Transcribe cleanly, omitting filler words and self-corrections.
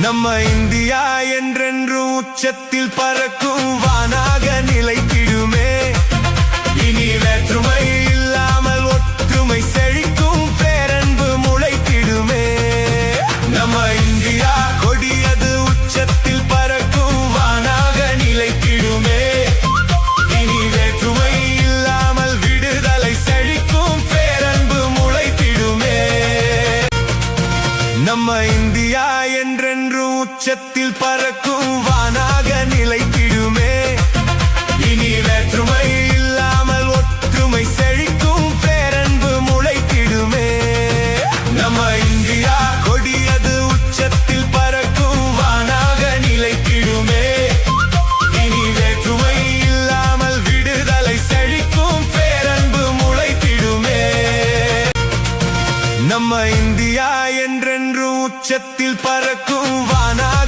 நம்ம இந்தியா என்றென்றும் உச்சத்தில் பறக்கும் வானாக நிலைத்திடுமே. இனி வேற்றுமை இல்லாமல் ஒற்றுமை செழிக்கும் பேரன்பு முளைத்திடுமே. நம்ம இந்தியா கொடியது உச்சத்தில் பறக்கும் வானாக நிலைத்திடுமே. இனி வேற்றுமை இல்லாமல் விடுதலை செழிக்கும் பேரன்பு முளைத்திடுமே. நம்ம இந்தியா என்றென்றும் உச்சத்தில் பறக்கும் வானாக நிலைத்திடுமே. இனி வேற்றுமை இல்லாமல் ஒற்றுமை செழிக்கும் பேரன்பு முளைத்திடுமே. நம்ம இந்தியா கொடியது உச்சத்தில் பறக்கும் வானாக நிலைத்திடுமே. இனி வேற்றுமை இல்லாமல் விடுதலை செழிக்கும் பேரன்பு முளைத்திடுமே. நம்ம இந்தியா என்றென்றும் உச்சத்தில் பறக்கும் வானாக